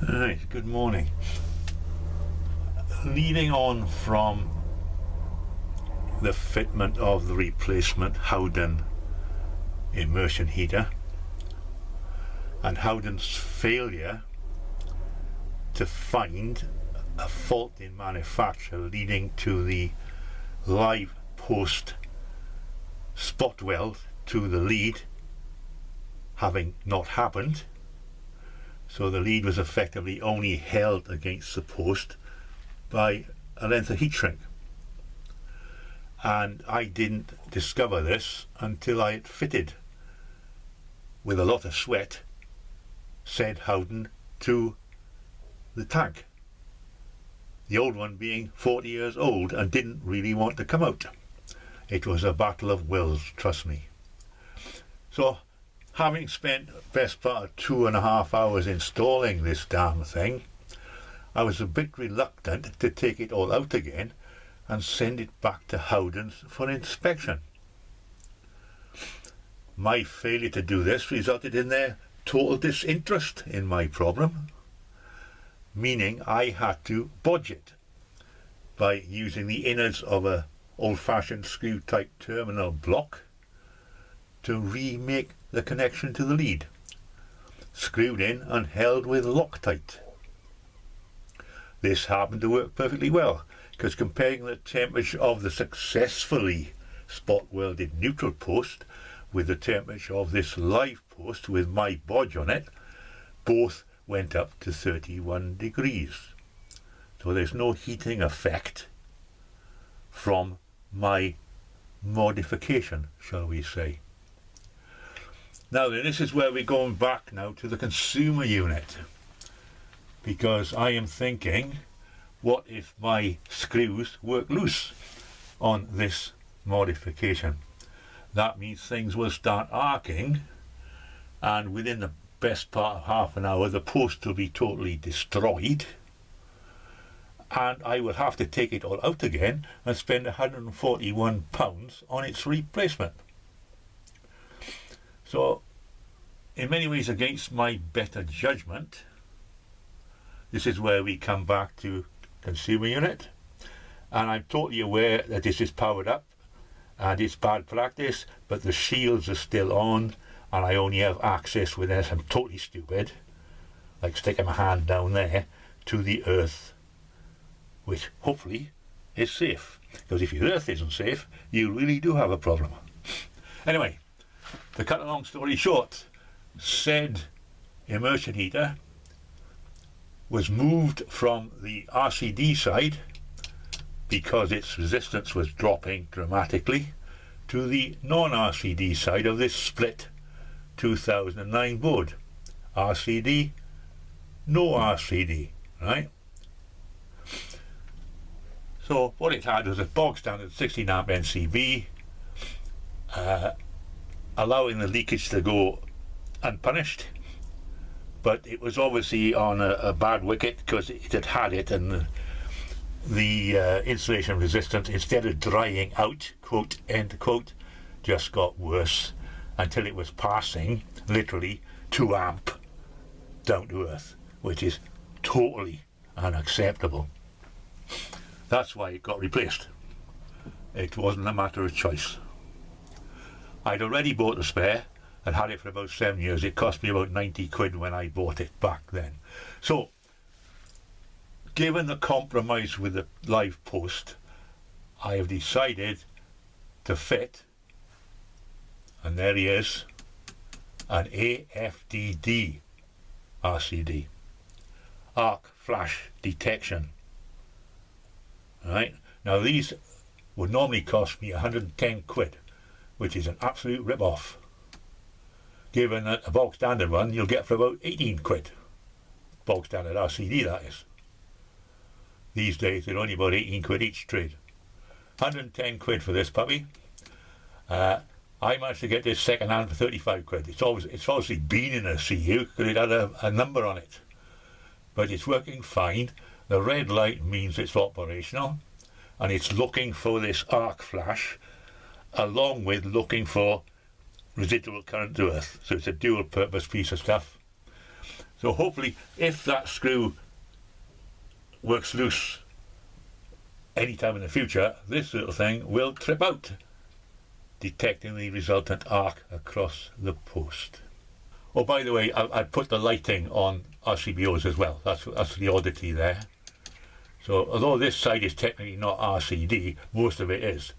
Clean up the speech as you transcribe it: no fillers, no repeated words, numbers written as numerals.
Right, good morning. Leading on from the fitment of the replacement Howden immersion heater and Howden's failure to find a fault in manufacture leading to the live post spot weld to the lead having not happened. So the lead was effectively only held against the post by a length of heat shrink. And I didn't discover this until I had fitted, with a lot of sweat, said Howden to the tank. The old one being 40 years old and didn't really want to come out. It was a battle of wills, trust me. So, having spent the best part of 2.5 hours installing this damn thing, I was a bit reluctant to take it all out again and send it back to Howden's for inspection. My failure to do this resulted in their total disinterest in my problem, meaning I had to bodge it by using the innards of a old-fashioned screw-type terminal block to remake the connection to the lead, screwed in and held with Loctite. This happened to work perfectly well, because comparing the temperature of the successfully spot welded neutral post with the temperature of this live post with my bodge on it, both went up to 31 degrees. So there's no heating effect from my modification, shall we say. Now then, this is where we're going back now to the consumer unit, because I am thinking, what if my screws work loose on this modification? That means things will start arcing, and within the best part of half an hour the post will be totally destroyed, and I will have to take it all out again and spend £141 on its replacement. So, in many ways against my better judgment, this is where we come back to consumer unit, and I'm totally aware that this is powered up and it's bad practice, but the shields are still on and I only have access with this. I'm totally stupid, like sticking my hand down there to the earth, which hopefully is safe, because if your earth isn't safe, you really do have a problem. Anyway, to cut a long story short, said immersion heater was moved from the RCD side because its resistance was dropping dramatically to the non-RCD side of this split 2009 board. RCD, no RCD, right? So what it had was a bog standard 16 amp NCV, allowing the leakage to go unpunished, but it was obviously on a bad wicket because it had had it, and the insulation resistance, instead of drying out, quote, end quote, just got worse until it was passing literally 2 amp down to earth, which is totally unacceptable. That's why it got replaced. It wasn't a matter of choice. I'd already bought the spare and had it for about 7 years. It cost me about 90 quid when I bought it back then. So, given the compromise with the live post, I have decided to fit, and there he is, an AFDD RCD, arc flash detection. Right? Now these would normally cost me 110 quid, which is an absolute rip-off. Given that a bog standard one you'll get for about 18 quid. Bog standard RCD, that is. These days they're only about 18 quid each trade. 110 quid for this puppy. I managed to get this second hand for 35 quid. It's obviously been in a CU because it had a number on it. But it's working fine. The red light means it's operational, and it's looking for this arc flash along with looking for residual current to earth. So it's a dual purpose piece of stuff. So hopefully, if that screw works loose anytime in the future, this little thing will trip out, detecting the resultant arc across the post. Oh, by the way, I put the lighting on RCBOs as well. That's the oddity there. So although this side is technically not RCD, most of it is.